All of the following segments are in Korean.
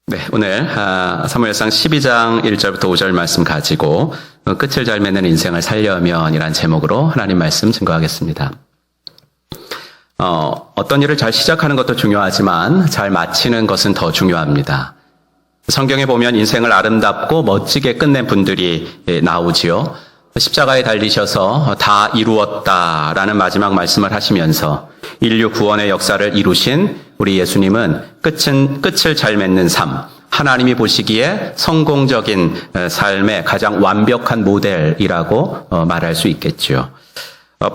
네, 오늘 사무엘상 12장 1절부터 5절 말씀 가지고 끝을 잘 맺는 인생을 살려면이란 제목으로 하나님 말씀 증거하겠습니다. 어떤 일을 잘 시작하는 것도 중요하지만 잘 마치는 것은 더 중요합니다. 성경에 보면 인생을 아름답고 멋지게 끝낸 분들이 나오지요. 십자가에 달리셔서 다 이루었다라는 마지막 말씀을 하시면서 인류 구원의 역사를 이루신 우리 예수님은 끝을 잘 맺는 삶, 하나님이 보시기에 성공적인 삶의 가장 완벽한 모델이라고 말할 수 있겠죠.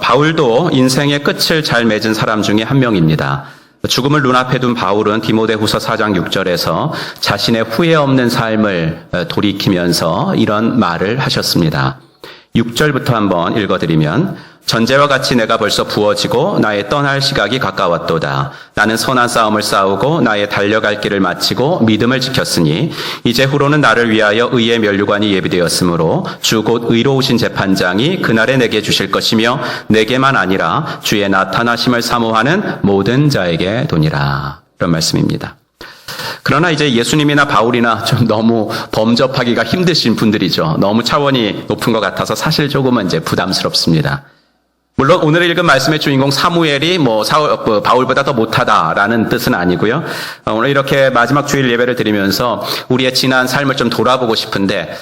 바울도 인생의 끝을 잘 맺은 사람 중에 한 명입니다. 죽음을 눈앞에 둔 바울은 디모데후서 4장 6절에서 자신의 후회 없는 삶을 돌이키면서 이런 말을 하셨습니다. 6절부터 한번 읽어드리면 전제와 같이 내가 벌써 부어지고 나의 떠날 시각이 가까웠도다. 나는 선한 싸움을 싸우고 나의 달려갈 길을 마치고 믿음을 지켰으니 이제 후로는 나를 위하여 의의 면류관이 예비되었으므로 주 곧 의로우신 재판장이 그날에 내게 주실 것이며 내게만 아니라 주의 나타나심을 사모하는 모든 자에게 도니라. 이런 말씀입니다. 그러나 이제 예수님이나 바울이나 좀 너무 범접하기가 힘드신 분들이죠. 너무 차원이 높은 것 같아서 사실 조금은 이제 부담스럽습니다. 물론 오늘 읽은 말씀의 주인공 사무엘이 바울보다 더 못하다라는 뜻은 아니고요. 오늘 이렇게 마지막 주일 예배를 드리면서 우리의 지난 삶을 좀 돌아보고 싶은데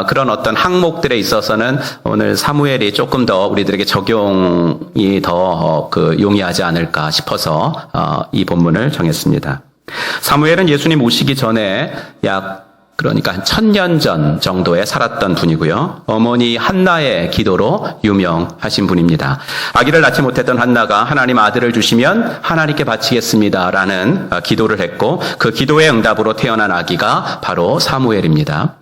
그런 어떤 항목들에 있어서는 오늘 사무엘이 조금 더 우리들에게 적용이 더 용이하지 않을까 싶어서 이 본문을 정했습니다. 사무엘은 예수님 오시기 전에 그러니까 한 1000년 전 정도에 살았던 분이고요. 어머니 한나의 기도로 유명하신 분입니다. 아기를 낳지 못했던 한나가 하나님 아들을 주시면 하나님께 바치겠습니다라는 기도를 했고 그 기도의 응답으로 태어난 아기가 바로 사무엘입니다.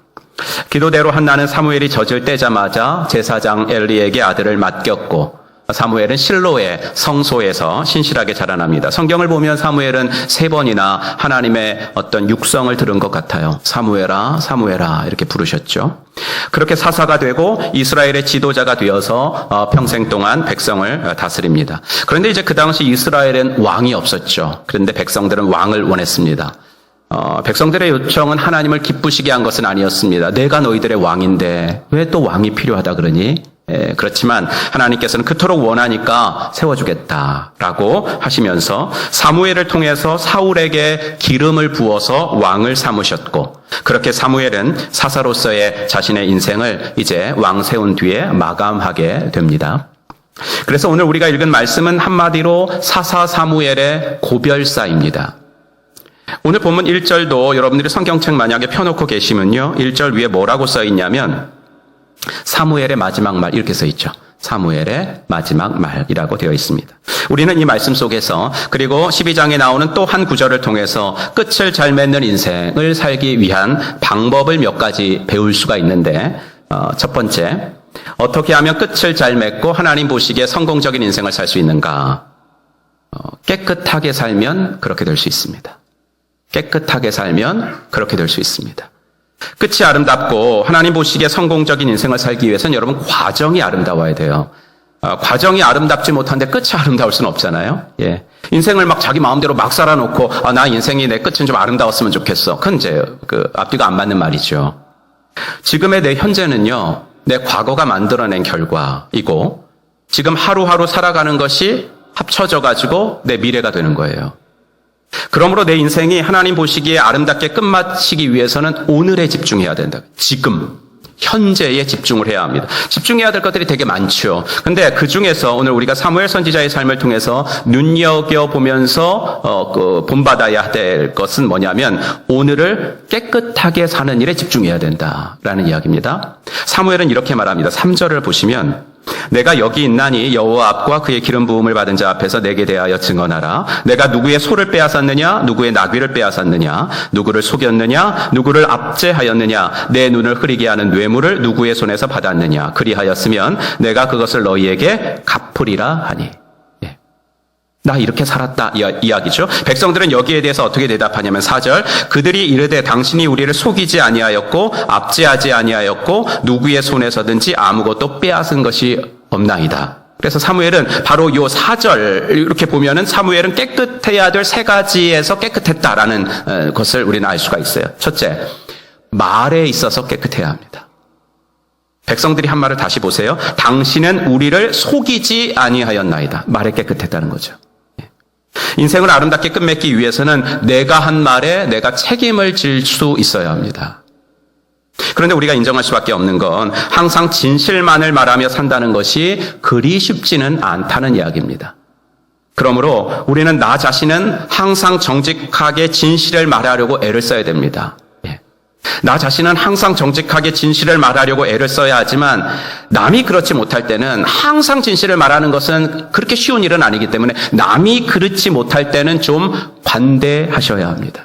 기도대로 한나는 사무엘이 젖을 떼자마자 제사장 엘리에게 아들을 맡겼고 사무엘은 실로의 성소에서 신실하게 자라납니다. 성경을 보면 사무엘은 3번이나 하나님의 어떤 육성을 들은 것 같아요. 사무엘아, 사무엘아 이렇게 부르셨죠. 그렇게 사사가 되고 이스라엘의 지도자가 되어서 평생 동안 백성을 다스립니다. 그런데 이제 그 당시 이스라엘엔 왕이 없었죠. 그런데 백성들은 왕을 원했습니다. 백성들의 요청은 하나님을 기쁘시게 한 것은 아니었습니다. 내가 너희들의 왕인데 왜 또 왕이 필요하다 그러니? 그렇지만 하나님께서는 그토록 원하니까 세워주겠다라고 하시면서 사무엘을 통해서 사울에게 기름을 부어서 왕을 삼으셨고 그렇게 사무엘은 사사로서의 자신의 인생을 이제 왕 세운 뒤에 마감하게 됩니다. 그래서 오늘 우리가 읽은 말씀은 한마디로 사사 사무엘의 고별사입니다. 오늘 본문 1절도 여러분들이 성경책 만약에 펴놓고 계시면요. 1절 위에 뭐라고 써 있냐면 사무엘의 마지막 말 이렇게 써 있죠. 사무엘의 마지막 말이라고 되어 있습니다. 우리는 이 말씀 속에서 그리고 12장에 나오는 또 한 구절을 통해서 끝을 잘 맺는 인생을 살기 위한 방법을 몇 가지 배울 수가 있는데 첫 번째, 어떻게 하면 끝을 잘 맺고 하나님 보시기에 성공적인 인생을 살 수 있는가? 깨끗하게 살면 그렇게 될 수 있습니다. 깨끗하게 살면 그렇게 될 수 있습니다. 끝이 아름답고 하나님 보시기에 성공적인 인생을 살기 위해서는 여러분 과정이 아름다워야 돼요. 과정이 아름답지 못한데 끝이 아름다울 수는 없잖아요. 예. 인생을 막 자기 마음대로 막 살아놓고 나 인생이 내 끝은 좀 아름다웠으면 좋겠어. 그건 이제 앞뒤가 안 맞는 말이죠. 지금의 내 현재는요. 내 과거가 만들어낸 결과이고 지금 하루하루 살아가는 것이 합쳐져 가지고 내 미래가 되는 거예요. 그러므로 내 인생이 하나님 보시기에 아름답게 끝마치기 위해서는 오늘에 집중해야 된다. 지금, 현재에 집중을 해야 합니다. 집중해야 될 것들이 되게 많죠. 근데 그 중에서 오늘 우리가 사무엘 선지자의 삶을 통해서 눈여겨보면서 본받아야 될 것은 뭐냐면 오늘을 깨끗하게 사는 일에 집중해야 된다라는 이야기입니다. 사무엘은 이렇게 말합니다. 3절을 보시면 내가 여기 있나니 여호와 앞과 그의 기름 부음을 받은 자 앞에서 내게 대하여 증언하라. 내가 누구의 소를 빼앗았느냐, 누구의 나귀를 빼앗았느냐, 누구를 속였느냐, 누구를 압제하였느냐, 내 눈을 흐리게 하는 뇌물을 누구의 손에서 받았느냐. 그리하였으면 내가 그것을 너희에게 갚으리라 하니. 나 이렇게 살았다 이야기죠. 백성들은 여기에 대해서 어떻게 대답하냐면 4절 그들이 이르되 당신이 우리를 속이지 아니하였고 압제하지 아니하였고 누구의 손에서든지 아무것도 빼앗은 것이 없나이다. 그래서 사무엘은 바로 요 4절 이렇게 보면은 사무엘은 깨끗해야 될 3가지에서 깨끗했다라는 것을 우리는 알 수가 있어요. 첫째, 말에 있어서 깨끗해야 합니다. 백성들이 한 말을 다시 보세요. 당신은 우리를 속이지 아니하였나이다. 말에 깨끗했다는 거죠. 인생을 아름답게 끝맺기 위해서는 내가 한 말에 내가 책임을 질 수 있어야 합니다. 그런데 우리가 인정할 수밖에 없는 건 항상 진실만을 말하며 산다는 것이 그리 쉽지는 않다는 이야기입니다. 그러므로 우리는 나 자신은 항상 정직하게 진실을 말하려고 애를 써야 됩니다. 나 자신은 항상 정직하게 진실을 말하려고 애를 써야 하지만 남이 그렇지 못할 때는 항상 진실을 말하는 것은 그렇게 쉬운 일은 아니기 때문에 남이 그렇지 못할 때는 좀 관대하셔야 합니다.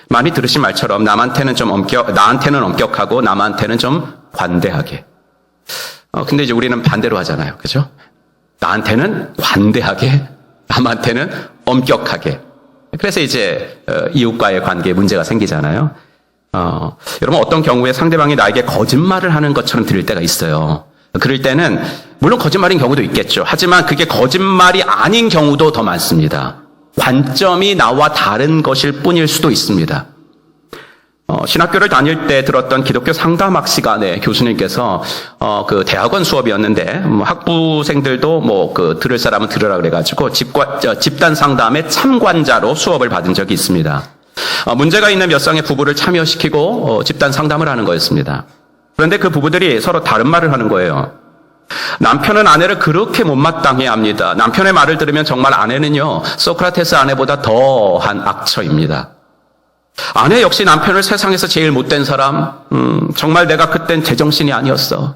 많이 들으신 말처럼 나한테는 엄격하고 남한테는 좀 관대하게. 근데 이제 우리는 반대로 하잖아요. 그죠? 나한테는 관대하게, 남한테는 엄격하게. 그래서 이제 이웃과의 관계에 문제가 생기잖아요. 여러분 어떤 경우에 상대방이 나에게 거짓말을 하는 것처럼 들릴 때가 있어요. 그럴 때는 물론 거짓말인 경우도 있겠죠. 하지만 그게 거짓말이 아닌 경우도 더 많습니다. 관점이 나와 다른 것일 뿐일 수도 있습니다. 신학교를 다닐 때 들었던 기독교 상담학 시간에 교수님께서 그 대학원 수업이었는데 학부생들도 들을 사람은 들으라 그래가지고 집단 상담의 참관자로 수업을 받은 적이 있습니다. 문제가 있는 몇 쌍의 부부를 참여시키고 집단 상담을 하는 거였습니다. 그런데 그 부부들이 서로 다른 말을 하는 거예요. 남편은 아내를 그렇게 못마땅해 합니다. 남편의 말을 들으면 정말 아내는요, 소크라테스 아내보다 더한 악처입니다. 아내 역시 남편을 세상에서 제일 못된 사람, 정말 내가 그땐 제정신이 아니었어.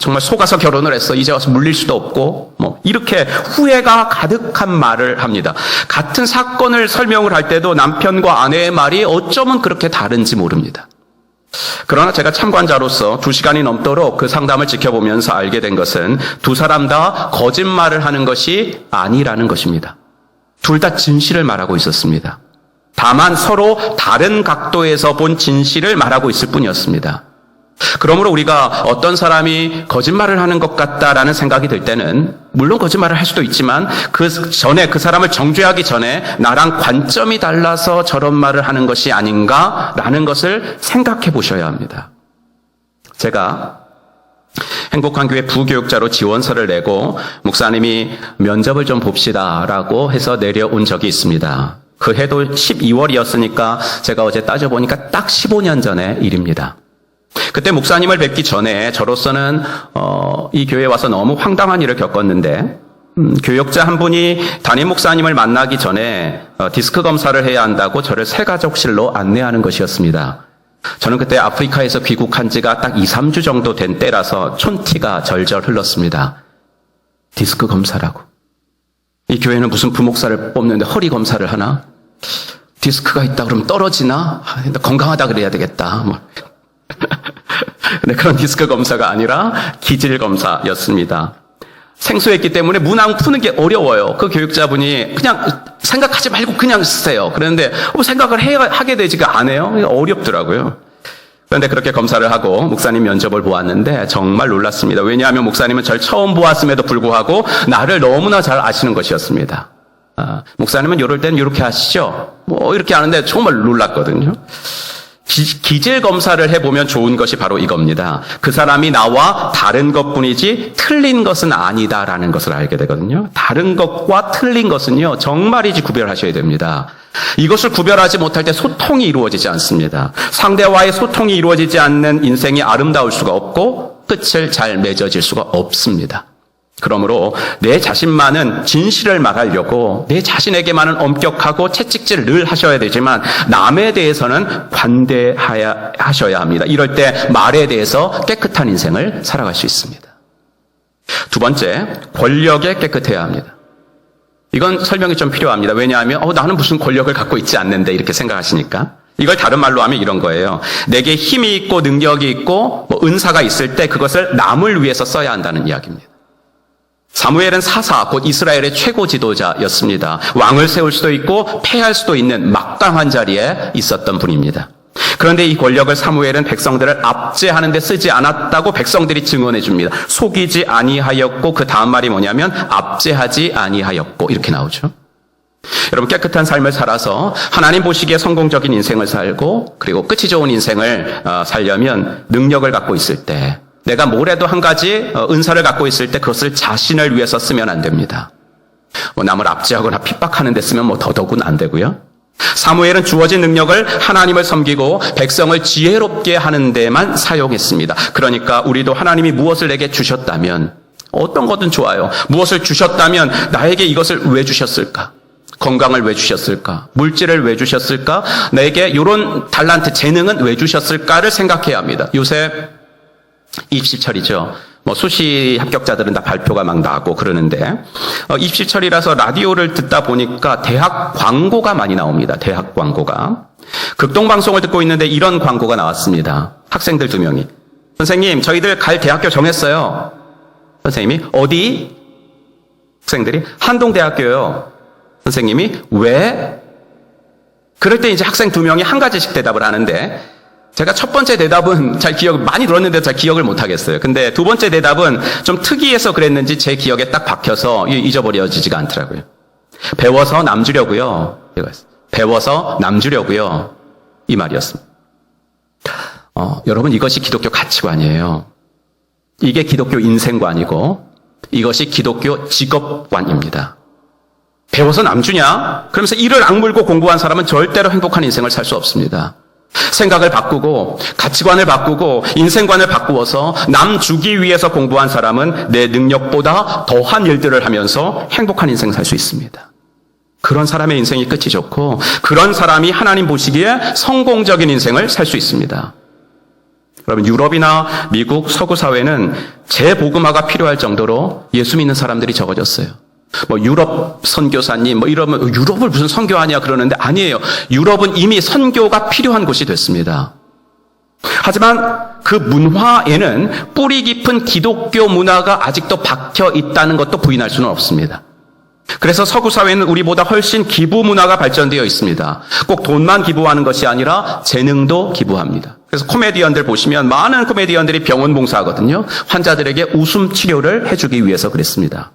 정말 속아서 결혼을 했어. 이제 와서 물릴 수도 없고, 이렇게 후회가 가득한 말을 합니다. 같은 사건을 설명을 할 때도 남편과 아내의 말이 어쩌면 그렇게 다른지 모릅니다. 그러나 제가 참관자로서 2시간이 넘도록 그 상담을 지켜보면서 알게 된 것은 두 사람 다 거짓말을 하는 것이 아니라는 것입니다. 둘 다 진실을 말하고 있었습니다. 다만 서로 다른 각도에서 본 진실을 말하고 있을 뿐이었습니다. 그러므로 우리가 어떤 사람이 거짓말을 하는 것 같다라는 생각이 들 때는 물론 거짓말을 할 수도 있지만 그 전에 그 사람을 정죄하기 전에 나랑 관점이 달라서 저런 말을 하는 것이 아닌가라는 것을 생각해 보셔야 합니다. 제가 행복한 교회 부교육자로 지원서를 내고 목사님이 면접을 좀 봅시다라고 해서 내려온 적이 있습니다. 그 해도 12월이었으니까 제가 어제 따져보니까 딱 15년 전의 일입니다. 그때 목사님을 뵙기 전에 저로서는 이 교회에 와서 너무 황당한 일을 겪었는데 교역자 한 분이 담임 목사님을 만나기 전에 디스크 검사를 해야 한다고 저를 새가족실로 안내하는 것이었습니다. 저는 그때 아프리카에서 귀국한 지가 딱 2, 3주 정도 된 때라서 촌티가 절절 흘렀습니다. 디스크 검사라고. 이 교회는 무슨 부목사를 뽑는데 허리 검사를 하나? 디스크가 있다 그러면 떨어지나? 건강하다 그래야 되겠다. 근데 그런 디스크 검사가 아니라 기질 검사였습니다. 생소했기 때문에 문항 푸는 게 어려워요. 그 교육자분이 그냥 생각하지 말고 그냥 쓰세요. 그런데 생각을 하게 되지가 않아요. 어렵더라고요. 그런데 그렇게 검사를 하고 목사님 면접을 보았는데 정말 놀랐습니다. 왜냐하면 목사님은 절 처음 보았음에도 불구하고 나를 너무나 잘 아시는 것이었습니다. 목사님은 이럴 땐 이렇게 하시죠. 이렇게 하는데 정말 놀랐거든요. 기질 검사를 해보면 좋은 것이 바로 이겁니다. 그 사람이 나와 다른 것뿐이지 틀린 것은 아니다라는 것을 알게 되거든요. 다른 것과 틀린 것은요, 정말이지 구별하셔야 됩니다. 이것을 구별하지 못할 때 소통이 이루어지지 않습니다. 상대와의 소통이 이루어지지 않는 인생이 아름다울 수가 없고 끝을 잘 맺어질 수가 없습니다. 그러므로 내 자신만은 진실을 말하려고 내 자신에게만은 엄격하고 채찍질을 늘 하셔야 되지만 남에 대해서는 관대하셔야 합니다. 이럴 때 말에 대해서 깨끗한 인생을 살아갈 수 있습니다. 두 번째, 권력에 깨끗해야 합니다. 이건 설명이 좀 필요합니다. 왜냐하면 나는 무슨 권력을 갖고 있지 않는데 이렇게 생각하시니까. 이걸 다른 말로 하면 이런 거예요. 내게 힘이 있고 능력이 있고 은사가 있을 때 그것을 남을 위해서 써야 한다는 이야기입니다. 사무엘은 사사, 곧 이스라엘의 최고 지도자였습니다. 왕을 세울 수도 있고 패할 수도 있는 막강한 자리에 있었던 분입니다. 그런데 이 권력을 사무엘은 백성들을 압제하는 데 쓰지 않았다고 백성들이 증언해 줍니다. 속이지 아니하였고 그 다음 말이 뭐냐면 압제하지 아니하였고 이렇게 나오죠. 여러분 깨끗한 삶을 살아서 하나님 보시기에 성공적인 인생을 살고 그리고 끝이 좋은 인생을 살려면 능력을 갖고 있을 때 내가 뭐래도 한 가지 은사를 갖고 있을 때 그것을 자신을 위해서 쓰면 안 됩니다. 남을 압제하거나 핍박하는 데 쓰면 더더군 안 되고요. 사무엘은 주어진 능력을 하나님을 섬기고 백성을 지혜롭게 하는 데만 사용했습니다. 그러니까 우리도 하나님이 무엇을 내게 주셨다면 어떤 것든 좋아요. 무엇을 주셨다면 나에게 이것을 왜 주셨을까? 건강을 왜 주셨을까? 물질을 왜 주셨을까? 나에게 이런 달란트, 재능은 왜 주셨을까를 생각해야 합니다. 요새 입시철이죠. 수시 합격자들은 다 발표가 막 나고 그러는데 입시철이라서 라디오를 듣다 보니까 대학 광고가 많이 나옵니다. 대학 광고가. 극동방송을 듣고 있는데 이런 광고가 나왔습니다. 학생들 2명이. 선생님, 저희들 갈 대학교 정했어요. 선생님이 어디? 학생들이 한동대학교요. 선생님이 왜? 그럴 때 이제 학생 2명이 한 가지씩 대답을 하는데 제가 첫 번째 대답은 많이 들었는데 잘 기억을 못 하겠어요. 근데 두 번째 대답은 좀 특이해서 그랬는지 제 기억에 딱 박혀서 잊어버려지지가 않더라고요. 배워서 남 주려고요. 배워서 남 주려고요. 이 말이었습니다. 여러분 이것이 기독교 가치관이에요. 이게 기독교 인생관이고 이것이 기독교 직업관입니다. 배워서 남 주냐? 그러면서 이를 악물고 공부한 사람은 절대로 행복한 인생을 살 수 없습니다. 생각을 바꾸고 가치관을 바꾸고 인생관을 바꾸어서 남 주기 위해서 공부한 사람은 내 능력보다 더한 일들을 하면서 행복한 인생을 살 수 있습니다. 그런 사람의 인생이 끝이 좋고 그런 사람이 하나님 보시기에 성공적인 인생을 살 수 있습니다. 여러분 유럽이나 미국 서구 사회는 재복음화가 필요할 정도로 예수 믿는 사람들이 적어졌어요. 유럽 선교사님 이러면 유럽을 무슨 선교하냐 그러는데 아니에요. 유럽은 이미 선교가 필요한 곳이 됐습니다. 하지만 그 문화에는 뿌리 깊은 기독교 문화가 아직도 박혀 있다는 것도 부인할 수는 없습니다. 그래서 서구 사회는 우리보다 훨씬 기부 문화가 발전되어 있습니다. 꼭 돈만 기부하는 것이 아니라 재능도 기부합니다. 그래서 코미디언들 보시면 많은 코미디언들이 병원 봉사하거든요. 환자들에게 웃음 치료를 해주기 위해서 그랬습니다.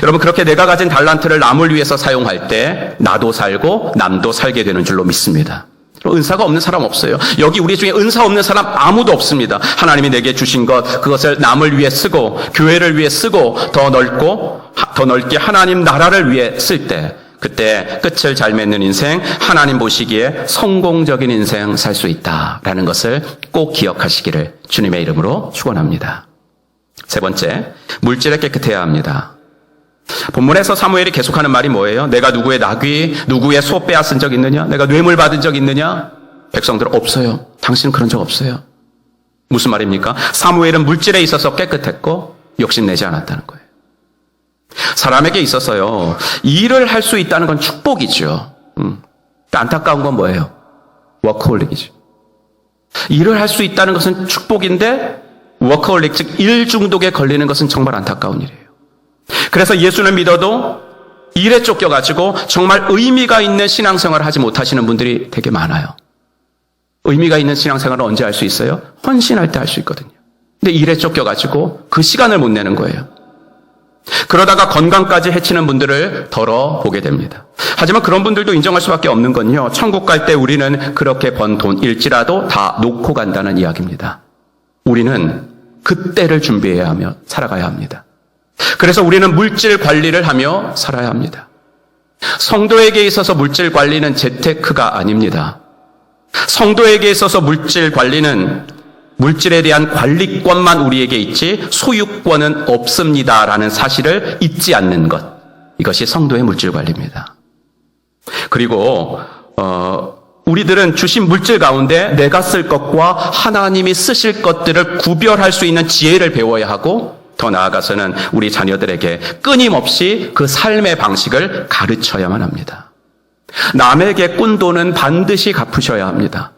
여러분 그렇게 내가 가진 달란트를 남을 위해서 사용할 때 나도 살고 남도 살게 되는 줄로 믿습니다. 은사가 없는 사람 없어요. 여기 우리 중에 은사 없는 사람 아무도 없습니다. 하나님이 내게 주신 것 그것을 남을 위해 쓰고 교회를 위해 쓰고 더 넓게 하나님 나라를 위해 쓸 때 그때 끝을 잘 맺는 인생 하나님 보시기에 성공적인 인생 살 수 있다라는 것을 꼭 기억하시기를 주님의 이름으로 축원합니다. 세 번째, 물질에 깨끗해야 합니다. 본문에서 사무엘이 계속하는 말이 뭐예요? 내가 누구의 나귀, 누구의 소 빼앗은 적 있느냐? 내가 뇌물 받은 적 있느냐? 백성들 없어요. 당신은 그런 적 없어요. 무슨 말입니까? 사무엘은 물질에 있어서 깨끗했고 욕심내지 않았다는 거예요. 사람에게 있어서요, 일을 할 수 있다는 건 축복이죠. 안타까운 건 뭐예요? 워커홀릭이죠. 일을 할 수 있다는 것은 축복인데 워커홀릭, 즉 일 중독에 걸리는 것은 정말 안타까운 일이에요. 그래서 예수는 믿어도 일에 쫓겨가지고 정말 의미가 있는 신앙생활을 하지 못하시는 분들이 되게 많아요. 의미가 있는 신앙생활을 언제 할 수 있어요? 헌신할 때 할 수 있거든요. 근데 일에 쫓겨가지고 그 시간을 못 내는 거예요. 그러다가 건강까지 해치는 분들을 덜어보게 됩니다. 하지만 그런 분들도 인정할 수밖에 없는 건요, 천국 갈 때 우리는 그렇게 번 돈일지라도 다 놓고 간다는 이야기입니다. 우리는 그때를 준비해야 하며 살아가야 합니다. 그래서 우리는 물질 관리를 하며 살아야 합니다. 성도에게 있어서 물질 관리는 재테크가 아닙니다. 성도에게 있어서 물질 관리는 물질에 대한 관리권만 우리에게 있지 소유권은 없습니다라는 사실을 잊지 않는 것. 이것이 성도의 물질 관리입니다. 그리고 우리들은 주신 물질 가운데 내가 쓸 것과 하나님이 쓰실 것들을 구별할 수 있는 지혜를 배워야 하고 더 나아가서는 우리 자녀들에게 끊임없이 그 삶의 방식을 가르쳐야만 합니다. 남에게 꾼 돈은 반드시 갚으셔야 합니다.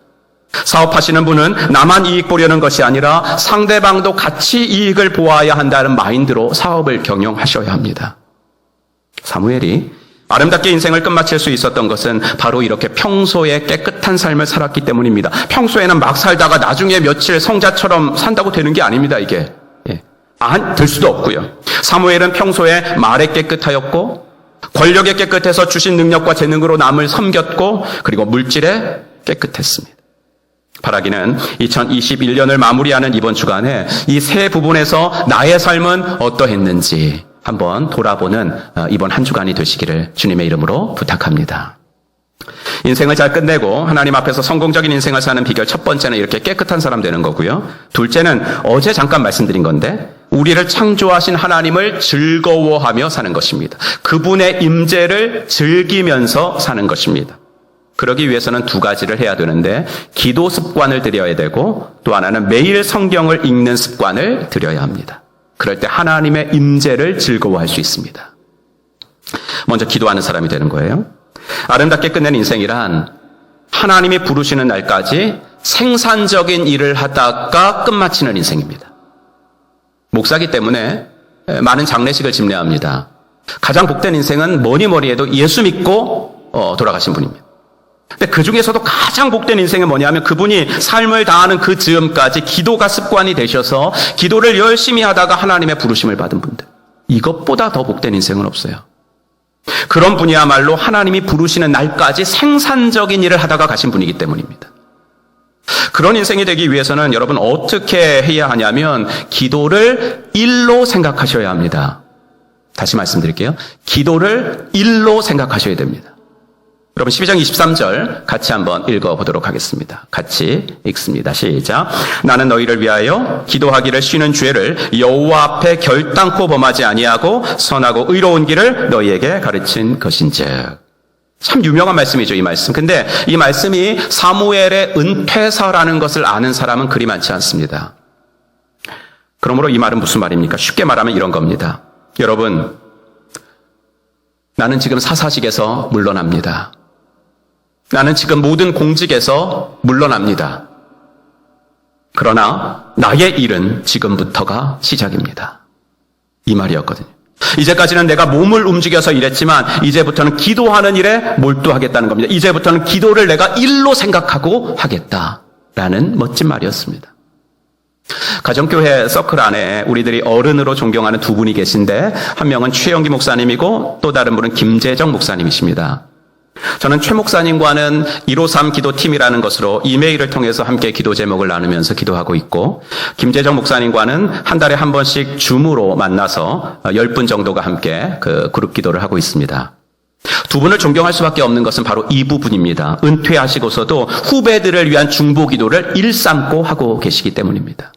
사업하시는 분은 나만 이익 보려는 것이 아니라 상대방도 같이 이익을 보아야 한다는 마인드로 사업을 경영하셔야 합니다. 사무엘이 아름답게 인생을 끝마칠 수 있었던 것은 바로 이렇게 평소에 깨끗한 삶을 살았기 때문입니다. 평소에는 막 살다가 나중에 며칠 성자처럼 산다고 되는 게 아닙니다, 이게. 될 수도 없고요. 사무엘은 평소에 말에 깨끗하였고, 권력에 깨끗해서 주신 능력과 재능으로 남을 섬겼고, 그리고 물질에 깨끗했습니다. 바라기는 2021년을 마무리하는 이번 주간에 이 세 부분에서 나의 삶은 어떠했는지 한번 돌아보는 이번 한 주간이 되시기를 주님의 이름으로 부탁합니다. 인생을 잘 끝내고 하나님 앞에서 성공적인 인생을 사는 비결 첫 번째는 이렇게 깨끗한 사람 되는 거고요. 둘째는 어제 잠깐 말씀드린 건데 우리를 창조하신 하나님을 즐거워하며 사는 것입니다. 그분의 임재를 즐기면서 사는 것입니다. 그러기 위해서는 두 가지를 해야 되는데 기도 습관을 들여야 되고 또 하나는 매일 성경을 읽는 습관을 들여야 합니다. 그럴 때 하나님의 임재를 즐거워할 수 있습니다. 먼저 기도하는 사람이 되는 거예요. 아름답게 끝낸 인생이란 하나님이 부르시는 날까지 생산적인 일을 하다가 끝마치는 인생입니다. 목사기 때문에 많은 장례식을 집례합니다. 가장 복된 인생은 뭐니 해도 예수 믿고 돌아가신 분입니다. 근데 그 중에서도 가장 복된 인생은 뭐냐면 그분이 삶을 다하는 그 즈음까지 기도가 습관이 되셔서 기도를 열심히 하다가 하나님의 부르심을 받은 분들. 이것보다 더 복된 인생은 없어요. 그런 분이야말로 하나님이 부르시는 날까지 생산적인 일을 하다가 가신 분이기 때문입니다. 그런 인생이 되기 위해서는 여러분 어떻게 해야 하냐면 기도를 일로 생각하셔야 합니다. 다시 말씀드릴게요. 기도를 일로 생각하셔야 됩니다. 여러분 12장 23절 같이 한번 읽어보도록 하겠습니다. 같이 읽습니다. 시작. 나는 너희를 위하여 기도하기를 쉬는 죄를 여호와 앞에 결단코 범하지 아니하고 선하고 의로운 길을 너희에게 가르친 것인즉. 참 유명한 말씀이죠, 이 말씀. 근데 이 말씀이 사무엘의 은퇴서라는 것을 아는 사람은 그리 많지 않습니다. 그러므로 이 말은 무슨 말입니까? 쉽게 말하면 이런 겁니다. 여러분, 나는 지금 사사직에서 물러납니다. 나는 지금 모든 공직에서 물러납니다. 그러나 나의 일은 지금부터가 시작입니다. 이 말이었거든요. 이제까지는 내가 몸을 움직여서 일했지만 이제부터는 기도하는 일에 몰두하겠다는 겁니다. 이제부터는 기도를 내가 일로 생각하고 하겠다라는 멋진 말이었습니다. 가정교회 서클 안에 우리들이 어른으로 존경하는 두 분이 계신데 한 명은 최영기 목사님이고 또 다른 분은 김재정 목사님이십니다. 저는 최 목사님과는 153 기도팀이라는 것으로 이메일을 통해서 함께 기도 제목을 나누면서 기도하고 있고 김재정 목사님과는 한 달에 한 번씩 줌으로 만나서 10분 정도가 함께 그 그룹 기도를 하고 있습니다. 두 분을 존경할 수밖에 없는 것은 바로 이 부분입니다. 은퇴하시고서도 후배들을 위한 중보 기도를 일삼고 하고 계시기 때문입니다.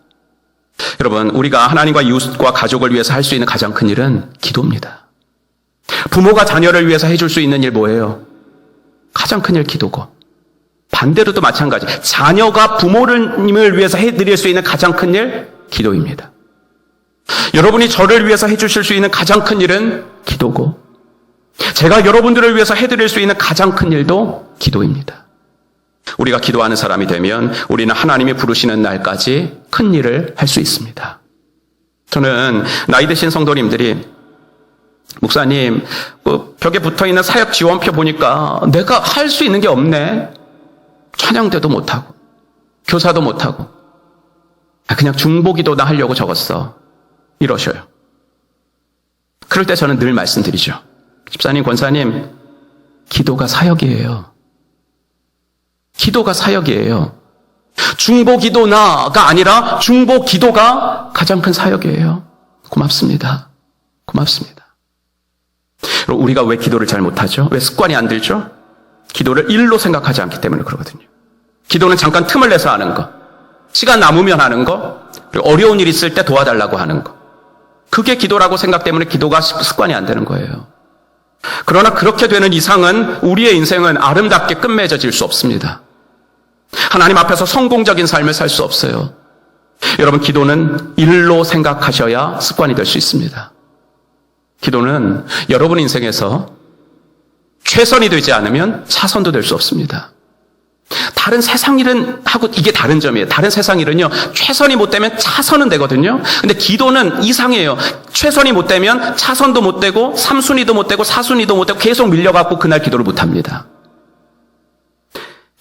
여러분, 우리가 하나님과 이웃과 가족을 위해서 할 수 있는 가장 큰 일은 기도입니다. 부모가 자녀를 위해서 해줄 수 있는 일 뭐예요? 가장 큰 일 기도고, 반대로도 마찬가지. 자녀가 부모님을 위해서 해드릴 수 있는 가장 큰 일 기도입니다. 여러분이 저를 위해서 해주실 수 있는 가장 큰 일은 기도고, 제가 여러분들을 위해서 해드릴 수 있는 가장 큰 일도 기도입니다. 우리가 기도하는 사람이 되면 우리는 하나님이 부르시는 날까지 큰 일을 할 수 있습니다. 저는 나이 드신 성도님들이 목사님, 벽에 붙어있는 사역 지원표 보니까 내가 할 수 있는 게 없네. 찬양대도 못하고 교사도 못하고 그냥 중보기도나 하려고 적었어. 이러셔요. 그럴 때 저는 늘 말씀드리죠. 집사님, 권사님, 기도가 사역이에요. 기도가 사역이에요. 중보기도나가 아니라 중보기도가 가장 큰 사역이에요. 고맙습니다. 고맙습니다. 우리가 왜 기도를 잘 못하죠? 왜 습관이 안 들죠? 기도를 일로 생각하지 않기 때문에 그러거든요. 기도는 잠깐 틈을 내서 하는 거, 시간 남으면 하는 거, 그리고 어려운 일 있을 때 도와달라고 하는 거. 그게 기도라고 생각 때문에 기도가 습관이 안 되는 거예요. 그러나 그렇게 되는 이상은 우리의 인생은 아름답게 끝맺어질 수 없습니다. 하나님 앞에서 성공적인 삶을 살 수 없어요. 여러분, 기도는 일로 생각하셔야 습관이 될 수 있습니다. 기도는 여러분 인생에서 최선이 되지 않으면 차선도 될 수 없습니다. 다른 세상 일은 하고 이게 다른 점이에요. 다른 세상 일은요, 최선이 못 되면 차선은 되거든요. 근데 기도는 이상해요. 최선이 못 되면 차선도 못 되고 3순위도 못 되고 4순위도 못 되고 계속 밀려갖고 그날 기도를 못 합니다.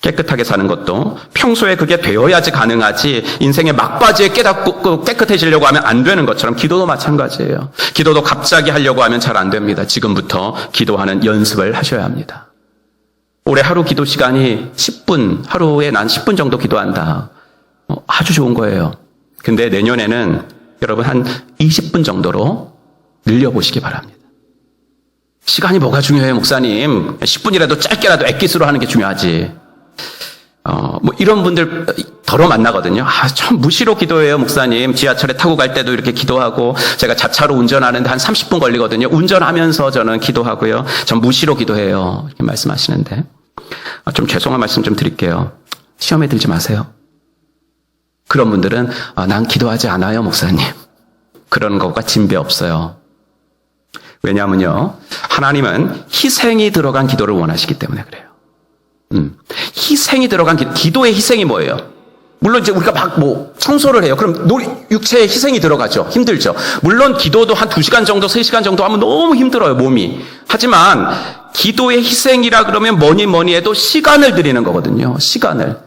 깨끗하게 사는 것도 평소에 그게 되어야지 가능하지, 인생의 막바지에 깨닫고 깨끗해지려고 하면 안 되는 것처럼 기도도 마찬가지예요. 기도도 갑자기 하려고 하면 잘 안 됩니다. 지금부터 기도하는 연습을 하셔야 합니다. 올해 하루 기도 시간이 10분, 하루에 난 10분 정도 기도한다. 아주 좋은 거예요. 근데 내년에는 여러분 한 20분 정도로 늘려보시기 바랍니다. 시간이 뭐가 중요해요, 목사님? 10분이라도 짧게라도 엑기스로 하는 게 중요하지. 이런 분들 더러 만나거든요. 좀 무시로 기도해요, 목사님. 지하철에 타고 갈 때도 이렇게 기도하고, 제가 자차로 운전하는데 한 30분 걸리거든요. 운전하면서 저는 기도하고요. 전 무시로 기도해요. 이렇게 말씀하시는데. 좀 죄송한 말씀 좀 드릴게요. 시험에 들지 마세요. 그런 분들은, 난 기도하지 않아요, 목사님. 그런 것과 진배 없어요. 왜냐하면요, 하나님은 희생이 들어간 기도를 원하시기 때문에 그래요. 희생이 들어간 기도의 희생이 뭐예요? 물론 이제 우리가 막 청소를 해요. 그럼 육체의 희생이 들어가죠. 힘들죠. 물론 기도도 한 2시간 정도, 3시간 정도 하면 너무 힘들어요, 몸이. 하지만 기도의 희생이라 그러면 뭐니 해도 시간을 드리는 거거든요. 시간을.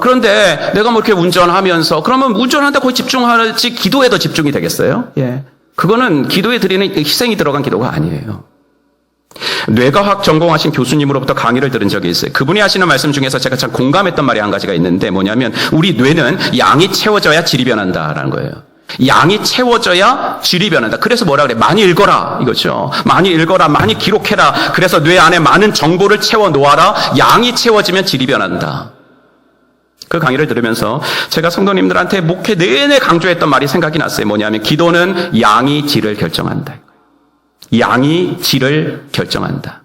그런데 내가 이렇게 운전하면서, 그러면 운전하는데 거의 집중하지 기도에 더 집중이 되겠어요? 예. 그거는 기도에 드리는 희생이 들어간 기도가 아니에요. 뇌과학 전공하신 교수님으로부터 강의를 들은 적이 있어요. 그분이 하시는 말씀 중에서 제가 참 공감했던 말이 한 가지가 있는데, 뭐냐면 우리 뇌는 양이 채워져야 질이 변한다라는 거예요. 양이 채워져야 질이 변한다. 그래서 뭐라 그래? 많이 읽어라 이거죠. 많이 읽어라, 많이 기록해라. 그래서 뇌 안에 많은 정보를 채워 놓아라. 양이 채워지면 질이 변한다. 그 강의를 들으면서 제가 성도님들한테 목회 내내 강조했던 말이 생각이 났어요. 뭐냐면 기도는 양이 질을 결정한다. 양이 질을 결정한다.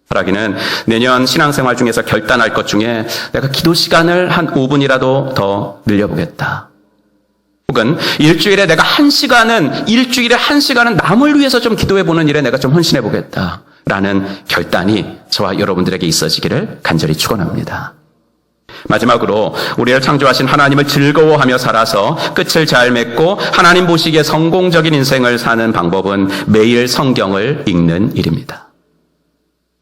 하라기는 내년 신앙생활 중에서 결단할 것 중에 내가 기도 시간을 한 5분이라도 더 늘려보겠다. 혹은 일주일에 1시간은 남을 위해서 좀 기도해보는 일에 내가 좀 헌신해보겠다. 라는 결단이 저와 여러분들에게 있어지기를 간절히 축원합니다. 마지막으로 우리를 창조하신 하나님을 즐거워하며 살아서 끝을 잘 맺고 하나님 보시기에 성공적인 인생을 사는 방법은 매일 성경을 읽는 일입니다.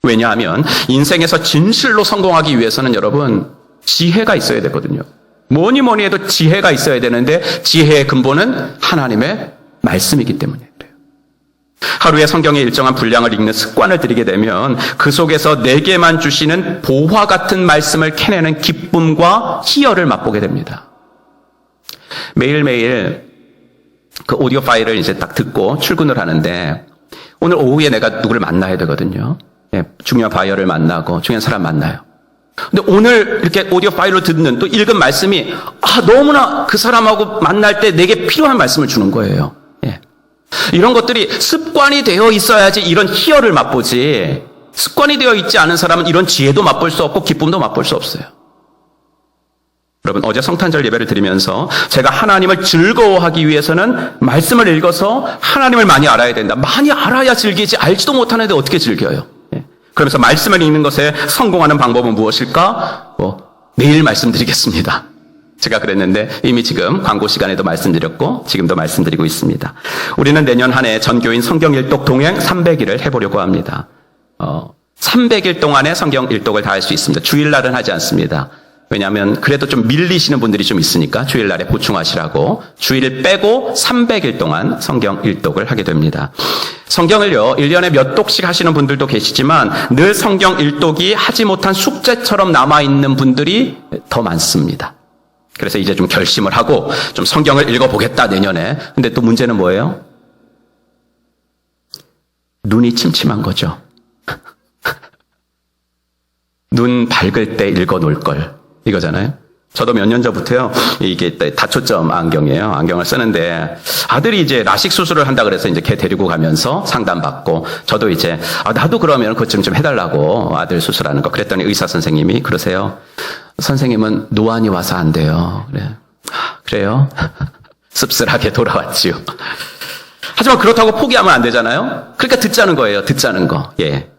왜냐하면 인생에서 진실로 성공하기 위해서는 여러분 지혜가 있어야 되거든요. 뭐니 해도 지혜가 있어야 되는데 지혜의 근본은 하나님의 말씀이기 때문에 그래요. 하루에 성경의 일정한 분량을 읽는 습관을 들이게 되면 그 속에서 내게만 주시는 보화 같은 말씀을 캐내는 기쁨과 희열을 맛보게 됩니다. 매일매일 그 오디오 파일을 이제 딱 듣고 출근을 하는데, 오늘 오후에 내가 누구를 만나야 되거든요. 중요한 바이어를 만나고 중요한 사람 만나요. 근데 오늘 이렇게 오디오 파일로 듣는 또 읽은 말씀이 너무나 그 사람하고 만날 때 내게 필요한 말씀을 주는 거예요. 이런 것들이 습관이 되어 있어야지 이런 희열을 맛보지, 습관이 되어 있지 않은 사람은 이런 지혜도 맛볼 수 없고 기쁨도 맛볼 수 없어요. 여러분, 어제 성탄절 예배를 드리면서 제가 하나님을 즐거워하기 위해서는 말씀을 읽어서 하나님을 많이 알아야 된다. 많이 알아야 즐기지, 알지도 못하는데 어떻게 즐겨요? 그러면서 말씀을 읽는 것에 성공하는 방법은 무엇일까? 내일 말씀드리겠습니다. 제가 그랬는데 이미 지금 광고 시간에도 말씀드렸고 지금도 말씀드리고 있습니다. 우리는 내년 한 해 전교인 성경 일독 동행 300일을 해보려고 합니다. 300일 동안에 성경 일독을 다 할 수 있습니다. 주일날은 하지 않습니다. 왜냐하면 그래도 좀 밀리시는 분들이 좀 있으니까 주일날에 보충하시라고 주일 빼고 300일 동안 성경 일독을 하게 됩니다. 성경을요 1년에 몇 독씩 하시는 분들도 계시지만 늘 성경 일독이 하지 못한 숙제처럼 남아있는 분들이 더 많습니다. 그래서 이제 좀 결심을 하고 좀 성경을 읽어보겠다 내년에. 근데 또 문제는 뭐예요? 눈이 침침한 거죠. 눈 밝을 때 읽어놓을 걸, 이거잖아요. 저도 몇 년 전부터요, 이게 다초점 안경이에요. 안경을 쓰는데 아들이 이제 라식 수술을 한다 그래서 이제 걔 데리고 가면서 상담받고 저도 이제 나도 그러면 그것 좀 해달라고, 아들 수술하는 거. 그랬더니 의사 선생님이 그러세요. 선생님은 노안이 와서 안 돼요. 그래. 그래요? 씁쓸하게 돌아왔지요. 하지만 그렇다고 포기하면 안 되잖아요. 그러니까 듣자는 거예요. 듣자는 거. 예.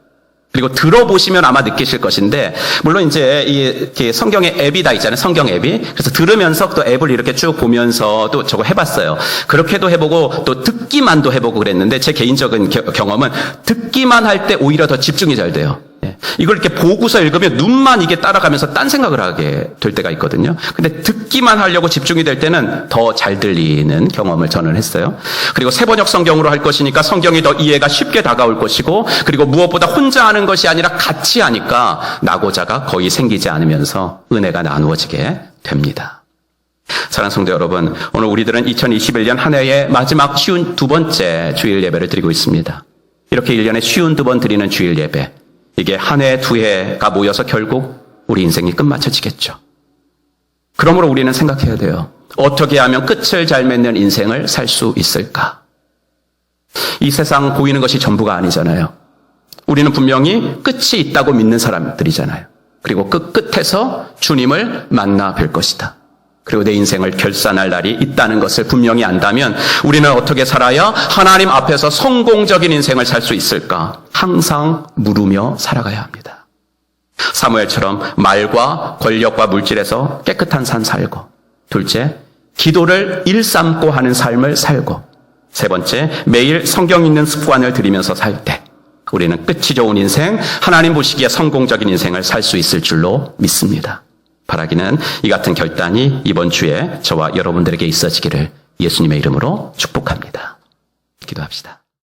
그리고 들어보시면 아마 느끼실 것인데, 물론 이제 이렇게 성경의 앱이 다 있잖아요. 성경 앱이. 그래서 들으면서 또 앱을 이렇게 쭉 보면서 또 저거 해봤어요. 그렇게도 해보고 또 듣기만도 해보고 그랬는데, 제 개인적인 경험은 듣기만 할 때 오히려 더 집중이 잘 돼요. 이걸 이렇게 보고서 읽으면 눈만 이게 따라가면서 딴 생각을 하게 될 때가 있거든요. 근데 듣기만 하려고 집중이 될 때는 더 잘 들리는 경험을 저는 했어요. 그리고 세번역 성경으로 할 것이니까 성경이 더 이해가 쉽게 다가올 것이고, 그리고 무엇보다 혼자 하는 것이 아니라 같이 하니까 낙오자가 거의 생기지 않으면서 은혜가 나누어지게 됩니다. 사랑하는 성도 여러분, 오늘 우리들은 2021년 한 해의 마지막 쉬운 두 번째 주일 예배를 드리고 있습니다. 이렇게 1년에 쉬운 두 번 드리는 주일 예배, 이게 한 해, 두 해가 모여서 결국 우리 인생이 끝마쳐지겠죠. 그러므로 우리는 생각해야 돼요. 어떻게 하면 끝을 잘 맺는 인생을 살 수 있을까? 이 세상 보이는 것이 전부가 아니잖아요. 우리는 분명히 끝이 있다고 믿는 사람들이잖아요. 그리고 그 끝에서 주님을 만나 뵐 것이다. 그리고 내 인생을 결산할 날이 있다는 것을 분명히 안다면 우리는 어떻게 살아야 하나님 앞에서 성공적인 인생을 살 수 있을까? 항상 물으며 살아가야 합니다. 사무엘처럼 말과 권력과 물질에서 깨끗한 삶 살고, 둘째, 기도를 일삼고 하는 삶을 살고, 세 번째, 매일 성경 읽는 습관을 들이면서 살 때 우리는 끝이 좋은 인생, 하나님 보시기에 성공적인 인생을 살 수 있을 줄로 믿습니다. 바라기는 이 같은 결단이 이번 주에 저와 여러분들에게 있어지기를 예수님의 이름으로 축복합니다. 기도합시다.